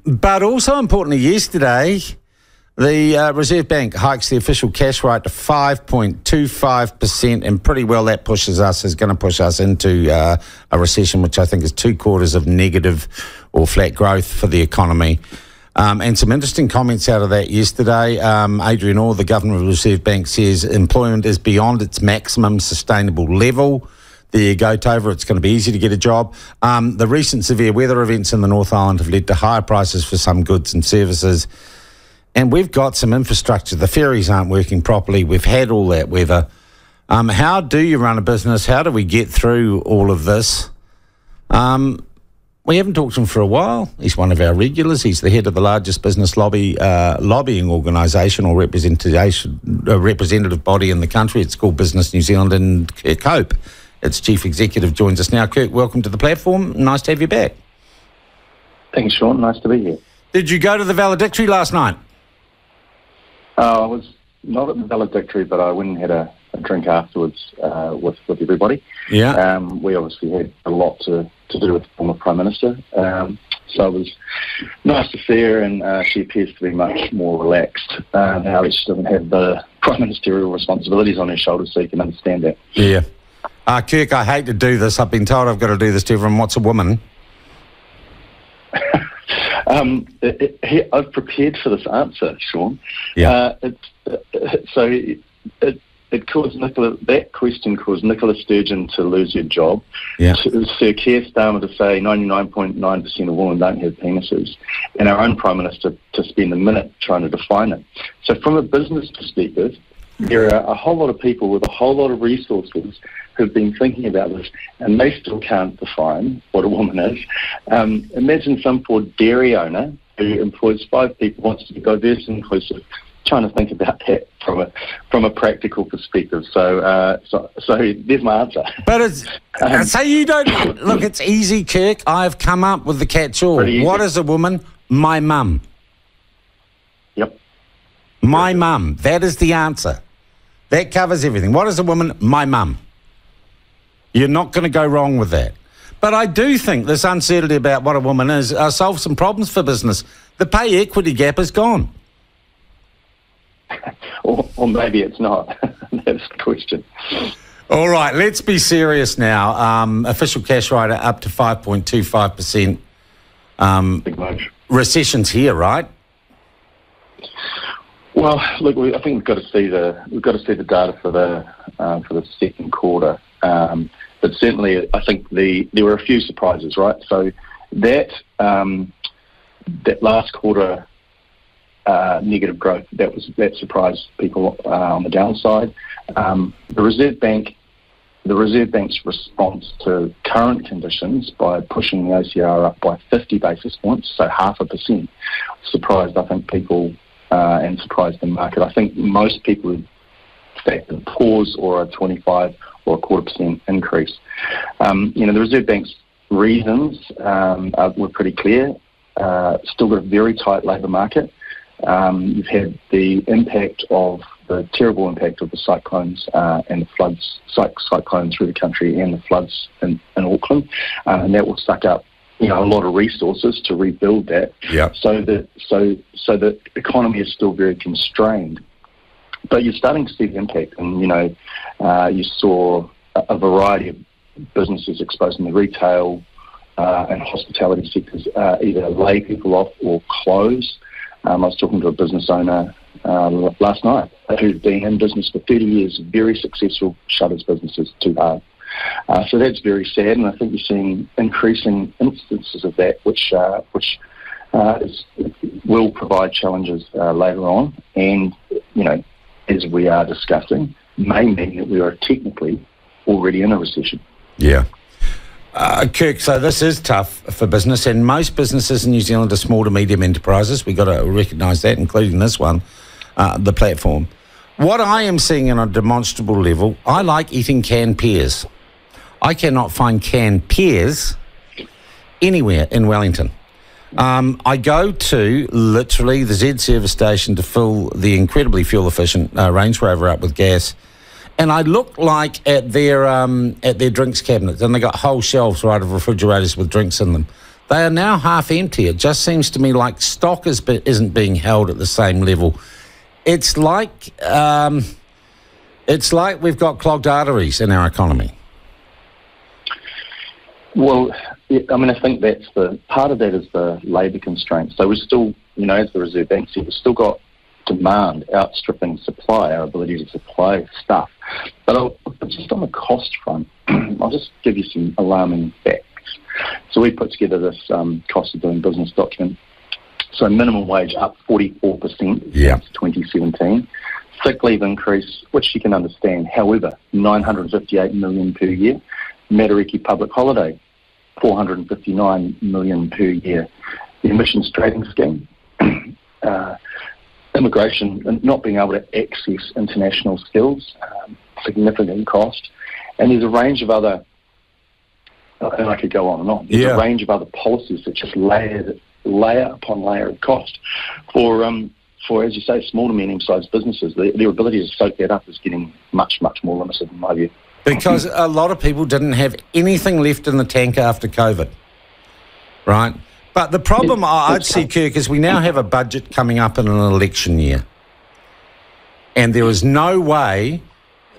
But also importantly, yesterday, the Reserve Bank hikes the official cash rate to 5.25%, and pretty well that is going to push us into a recession, which I think is 2 quarters of negative or flat growth for the economy. And some interesting comments out of that yesterday. Adrian Orr, the Governor of the Reserve Bank, says employment is beyond its maximum sustainable level. There you go, Tova. It's going to be easy to get a job. The recent severe weather events in the North Island have led to higher prices for some goods and services. And we've got some infrastructure. The ferries aren't working properly. We've had all that weather. How do you run a business? How do we get through all of this? We haven't talked to him for a while. He's one of our regulars. He's the head of the largest business lobbying organisation or representative body in the country. It's called Business New Zealand, and Kirk Hope, its chief executive, joins us now. Kirk, welcome to the platform. Nice to have you back. Thanks, Sean. Nice to be here. Did you go to the valedictory last night? I was not at the valedictory, but I went and had a drink afterwards with everybody. Yeah. We obviously had a lot to do with the former Prime Minister. So it was nice to see her, and she appears to be much more relaxed now that she doesn't have the Prime Ministerial responsibilities on her shoulders, so you can understand that. Yeah. Kirk, I hate to do this. I've been told I've got to do this to everyone. What's a woman? I've prepared for this answer, Sean. Yeah. It caused that question caused Nicola Sturgeon to lose her job. Yeah. Sir Keir Starmer to say 99.9% of women don't have penises, and our own Prime Minister to spend a minute trying to define it. So from a business perspective, there are a whole lot of people with a whole lot of resources who've been thinking about this, and they still can't define what a woman is. Imagine some poor dairy owner who employs 5 people, wants to be diverse and inclusive, trying to think about that from a practical perspective. So there's my answer. But it's so you don't look. It's easy, Kirk. I've come up with the catch-all. What is a woman? My mum. Yep. My mum. That is the answer. That covers everything. What is a woman? My mum. You're not going to go wrong with that. But I do think this uncertainty about what a woman is solves some problems for business. The pay equity gap is gone. Or maybe it's not. That's the question. All right, let's be serious now. Official cash rate up to 5.25%. Big move. Recession's here, right? Well, look, I think we've got to see the data for the second quarter. But certainly, I think there were a few surprises, right? So that last quarter negative growth that surprised people on the downside. The Reserve Bank's response to current conditions by pushing the OCR up by 50 basis points, so 0.5%, surprised I think people and surprised the market. I think most people would expect a pause or a 25 or 0.25% increase. The Reserve Bank's reasons were pretty clear. Still got a very tight labour market. You've had the terrible impact of the cyclones and the floods, cyclones through the country and the floods in Auckland, and that will suck up a lot of resources to rebuild that. Yeah. So the economy is still very constrained, but you're starting to see the impact, and you saw a variety of businesses exposed in the retail and hospitality sectors either lay people off or close. I was talking to a business owner last night who'd been in business for 30 years, very successful, shut his businesses too hard. So that's very sad, and I think you're seeing increasing instances of that, which will provide challenges later on, and as we are discussing, may mean that we are technically already in a recession. Yeah. Kirk, so this is tough for business, and most businesses in New Zealand are small to medium enterprises. We've got to recognise that, including this one, the platform. What I am seeing on a demonstrable level, I like eating canned pears. I cannot find canned pears anywhere in Wellington. I go to literally the Z service station to fill the incredibly fuel-efficient Range Rover up with gas, and I look like at their drinks cabinets, and they got whole shelves right of refrigerators with drinks in them. They are now half empty. It just seems to me like stock isn't being held at the same level. It's like we've got clogged arteries in our economy. Well, I think that's part of that is the labour constraints. So we're still, as the Reserve Bank said, we've still got demand outstripping supply, our ability to supply stuff. But just on the cost front, I'll just give you some alarming facts. So we put together this cost of doing business document. So minimum wage up 44% since 2017. Sick leave increase, which you can understand. However, $958 million per year. Matariki public holiday, $459 million per year. The emissions trading scheme, immigration and not being able to access international skills, significant cost. And there's a range of other, and I could go on and on, there's a range of other policies that just layer upon layer of cost for, as you say, small to medium-sized businesses. Their ability to soak that up is getting much, much more limited in my view. Because a lot of people didn't have anything left in the tank after COVID, right? But the problem I'd see, Kirk, is we now have a budget coming up in an election year. And there is no way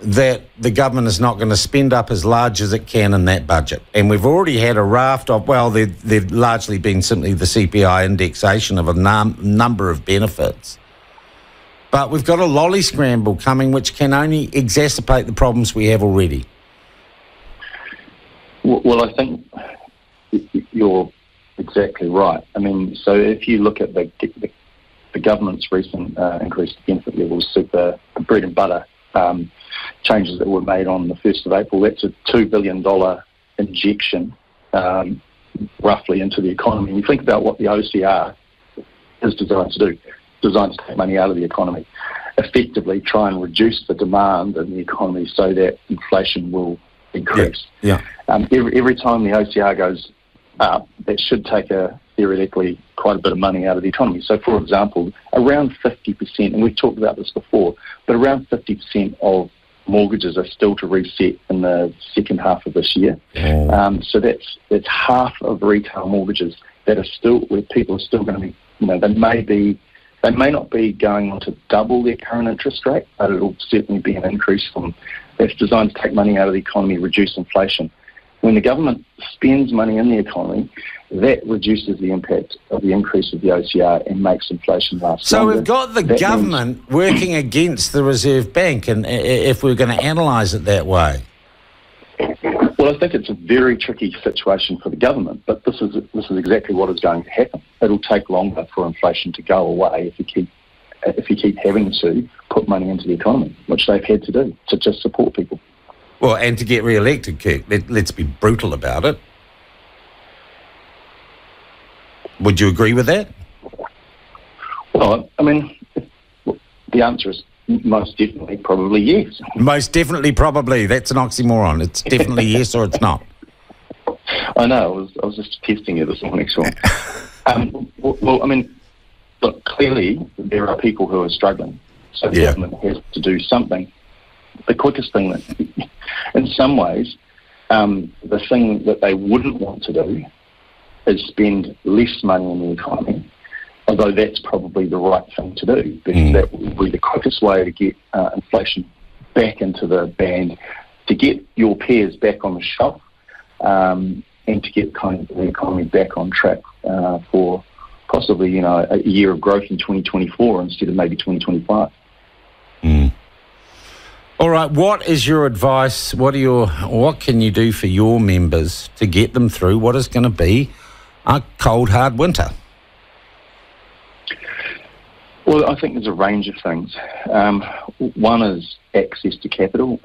that the government is not going to spend up as large as it can in that budget. And we've already had a raft of, well, they've largely been simply the CPI indexation of a number of benefits. But we've got a lolly scramble coming which can only exacerbate the problems we have already. Well, I think you're exactly right. I mean, so if you look at the government's recent increased benefit levels, the bread and butter changes that were made on the 1st of April, that's a $2 billion injection roughly into the economy. And you think about what the OCR is designed to do. Designed to take money out of the economy, effectively try and reduce the demand in the economy so that inflation will increase. Every time the OCR goes up, that should take theoretically quite a bit of money out of the economy. So, for example, around 50%, and we've talked about this before, but around 50% of mortgages are still to reset in the second half of this year. So that's half of retail mortgages that are still, where people are still going to be, they may not be going on to double their current interest rate, but it'll certainly be an increase that's designed to take money out of the economy, reduce inflation. When the government spends money in the economy, that reduces the impact of the increase of the OCR and makes inflation last longer. So we've got the government working against the Reserve Bank, and if we're going to analyse it that way. Well, I think it's a very tricky situation for the government, but this is exactly what is going to happen. It'll take longer for inflation to go away if you keep having to put money into the economy, which they've had to do to just support people. Well, and to get re-elected, Kirk, let's be brutal about it. Would you agree with that? Well, I mean, the answer is most definitely, probably yes. Most definitely, probably. That's an oxymoron. It's definitely yes or it's not. I know. I was just testing you this morning, Sean. Well, I mean, look, clearly there are people who are struggling. So the government has to do something. The quickest thing that, in some ways, the thing that they wouldn't want to do is spend less money in the economy, although that's probably the right thing to do, because that would be the quickest way to get inflation back into the band, to get your peers back on the shelf, and to get kind of the economy back on track for possibly, a year of growth in 2024 instead of maybe 2025. All right, what is your advice? What can you do for your members to get them through what is going to be a cold, hard winter? Well, I think there's a range of things. One is access to capital.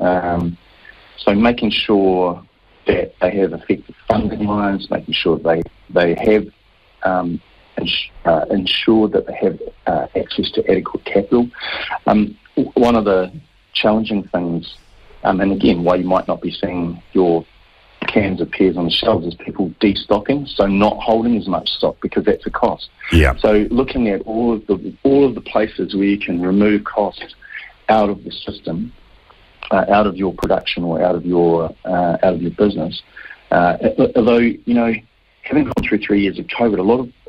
So making sure that they have effective funding lines, making sure they have ensure that they have access to adequate capital. One of the challenging things, and again, why you might not be seeing your cans of pears on the shelves is people destocking, so not holding as much stock because that's a cost. So looking at all of the places where you can remove costs out of the system, out of your production or out of your business. Although having gone through 3 years of COVID, a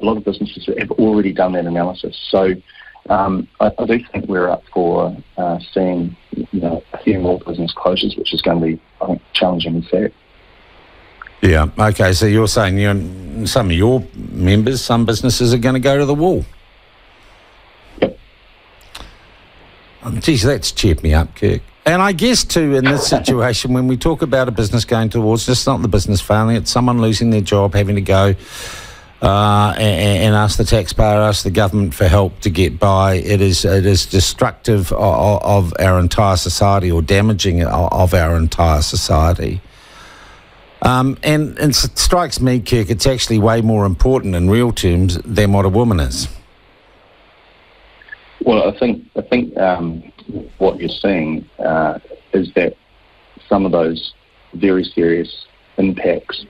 lot of businesses have already done that analysis. So I do think we're up for seeing a few more business closures, which is going to be, I think, challenging in fact. Yeah. Okay. So you're saying some of your members, some businesses are going to go to the wall. Yep. Geez, that's cheered me up, Kirk. And I guess, too, in this situation, when we talk about a business going towards, it's not the business failing, it's someone losing their job, having to go and ask the taxpayer, ask the government for help to get by. It is destructive of our entire society, or damaging of our entire society. And it strikes me, Kirk, it's actually way more important in real terms than what a woman is. Well, I think what you're seeing is that some of those very serious impacts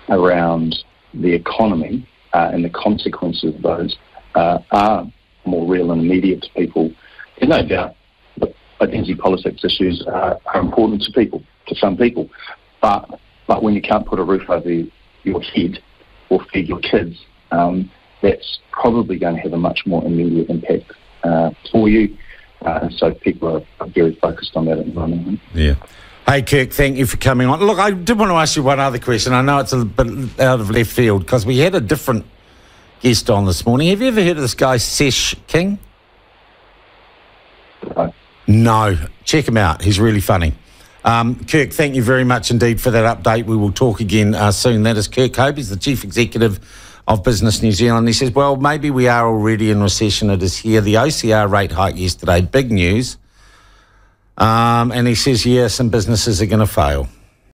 around the economy and the consequences of those are more real and immediate to people. There's no doubt that identity politics issues are important to people, to some people, but when you can't put a roof over your head or feed your kids, that's probably going to have a much more immediate impact for you. So people are very focused on that at the moment. Yeah. Hey, Kirk, thank you for coming on. Look, I did want to ask you one other question. I know it's a bit out of left field because we had a different guest on this morning. Have you ever heard of this guy, Sesh King? No. Check him out. He's really funny. Kirk, thank you very much indeed for that update. We will talk again soon. That is Kirk Hope. He's the Chief Executive of Business New Zealand. He says, well, maybe we are already in recession. It is here. The OCR rate hike yesterday, big news. And he says, yeah, some businesses are going to fail.